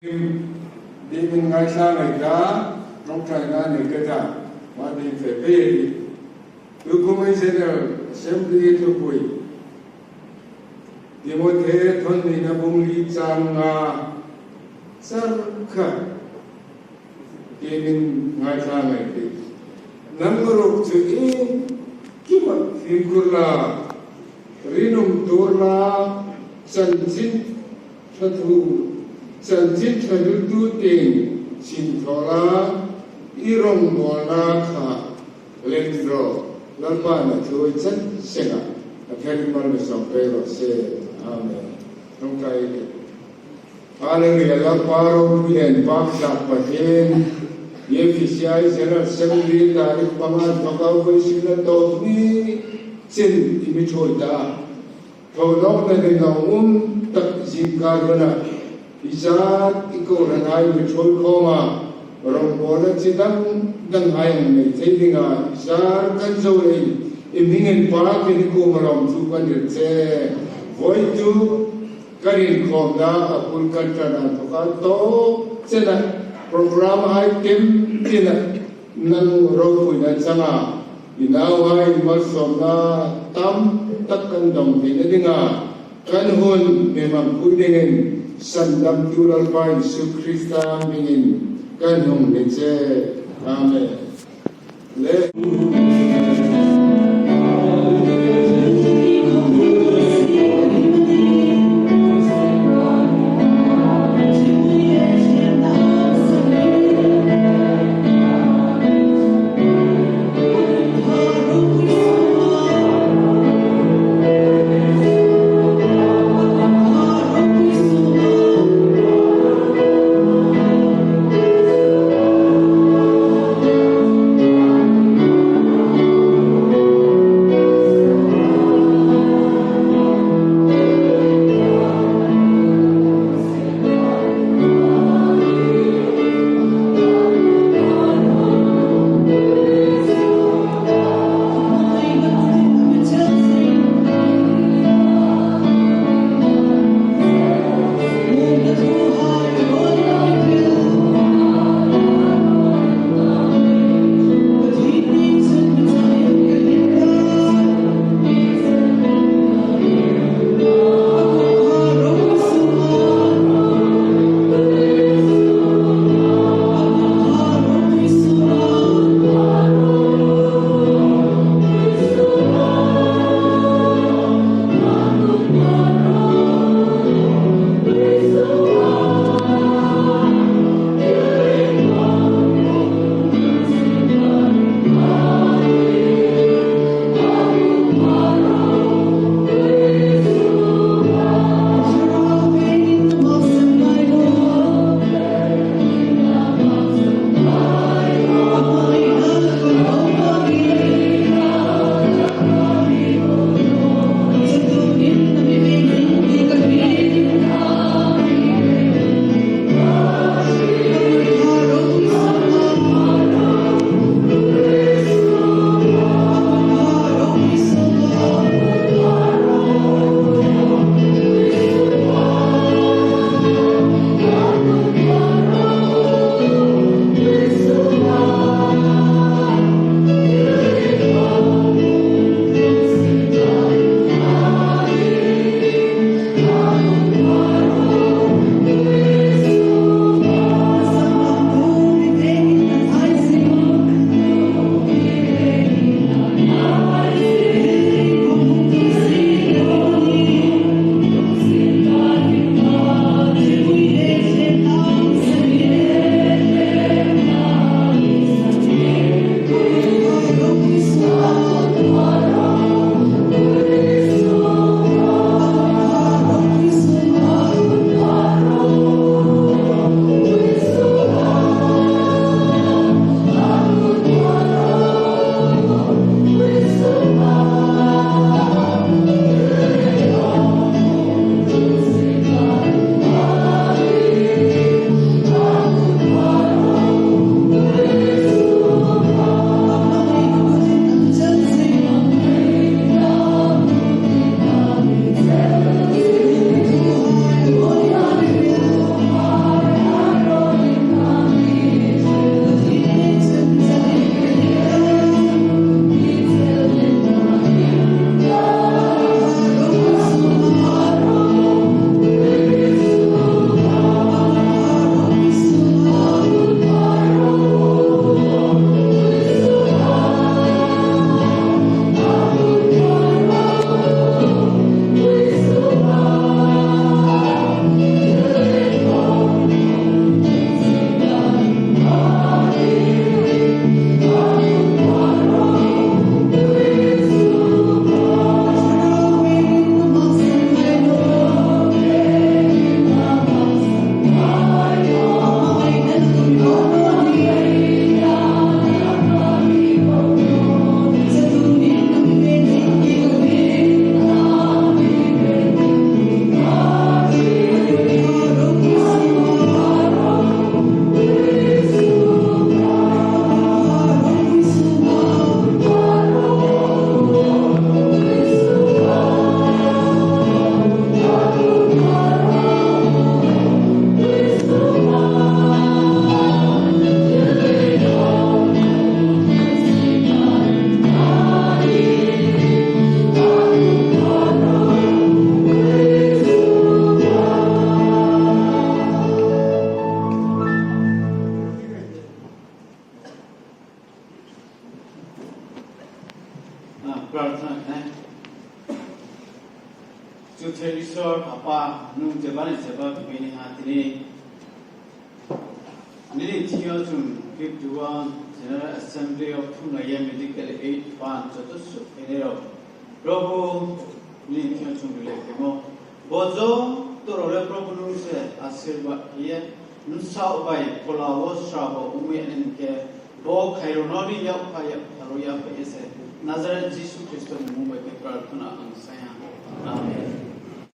Đi mình ngay xa này cả trong trái nga này cái ta mà đi phải về đi tôi cũng mới sẽ là Assembly tôi quỳ thì một thế thôn này nó bung đi sang sar khá thì mình ngay xa này thì nắm rục chữ ý kí mà phim kur là rinum tur là chân chính thật thù chân chính thật tu tình xin thola irong mona kha lendro lalpa na thui chân senga akhen man le som pe ro se amen trong kai hallelujah lalpa ro bilen pak sak pathen EFCI Assembly tarikh paman pakau ko sila to ni sin imi choi da thonok na ni laum tak jingka bana Isat iko ranai bichol koma rong bola chidang dang hayang nei theilinga isar kan zo ei imingen pa kin ko marom chu kan che voi tu karin khom da apul kan tana to ka to chena program ai tem tina nang ro pui na changa inaw ai mal som na tam tak kan dong ni dinga kan hun memang pui dingen Sandam tural pai Yesus Kristus mingin kan hong nece amen le Pastor Papa nung jaban begini hati ni tiga tum ketua General Assembly of Thunaya Medical Aid Fund jotus ini Prabhu ni tiga tum boleh kemo bojo torole Prabhu nung se asirbat ia nusa ubai polawo srabo umian ke bo khairononi yap kaya haroya paise Nazaret Jesus Christo mumbai ke prarthana ang sayang